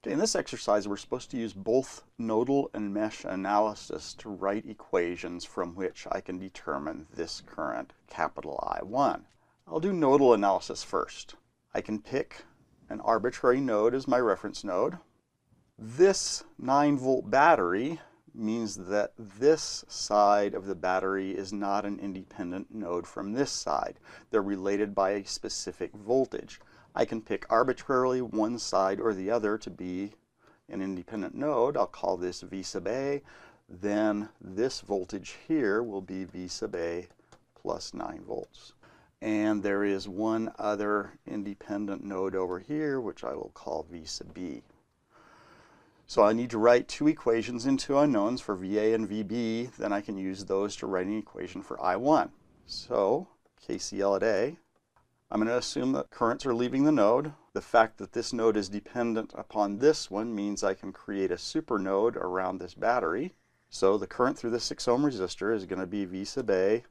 Okay, in this exercise, we're supposed to use both nodal and mesh analysis to write equations from which I can determine this current, capital I1. I'll do nodal analysis first. I can pick an arbitrary node as my reference node. This 9-volt battery means that this side of the battery is not an independent node from this side. They're related by a specific voltage. I can pick arbitrarily one side or the other to be an independent node. I'll call this V sub A. Then this voltage here will be V sub A plus 9 volts. And there is one other independent node over here, which I will call V sub B. So I need to write two equations into unknowns for VA and VB. Then I can use those to write an equation for I1. So KCL at A. I'm going to assume that currents are leaving the node. The fact that this node is dependent upon this one means I can create a supernode around this battery. So the current through the 6 ohm resistor is going to be V sub A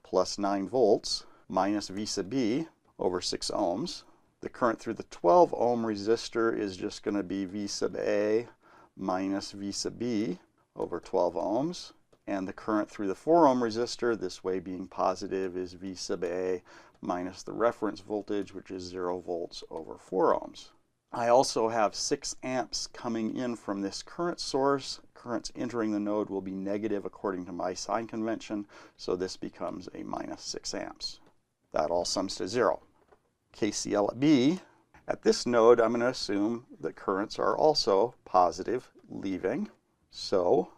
plus 9 volts minus V sub B over 6 ohms. The current through the 12 ohm resistor is just going to be V sub A minus V sub B over 12 ohms. And the current through the 4 ohm resistor, this way being positive, is V sub A minus the reference voltage, which is 0 volts over 4 ohms. I also have 6 amps coming in from this current source. Currents entering the node will be negative according to my sign convention, so this becomes a minus 6 amps. That all sums to 0. KCL at B. At this node, I'm going to assume that currents are also positive leaving. So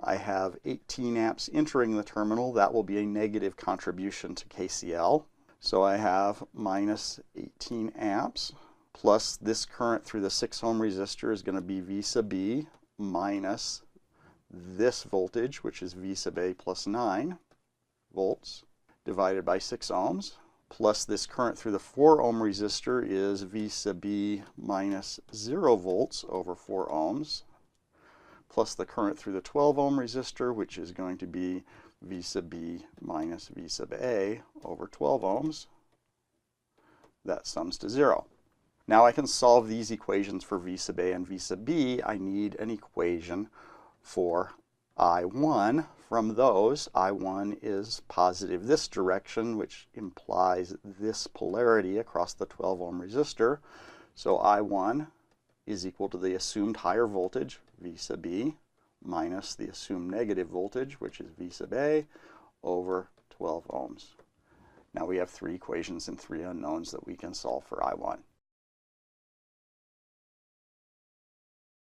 I have 18 amps entering the terminal. That will be a negative contribution to KCL. So I have minus 18 amps plus this current through the 6 ohm resistor is going to be V sub B minus this voltage, which is V sub A plus 9 volts, divided by 6 ohms, plus this current through the 4 ohm resistor is V sub B minus 0 volts over 4 ohms, plus the current through the 12 ohm resistor, which is going to be V sub B minus V sub A over 12 ohms. That sums to 0. Now I can solve these equations for V sub A and V sub B. I need an equation for I1. From those, I1 is positive this direction, which implies this polarity across the 12 ohm resistor. So I1 is equal to the assumed higher voltage, V sub B, minus the assumed negative voltage, which is V sub A, over 12 ohms. Now we have 3 equations and 3 unknowns that we can solve for I1.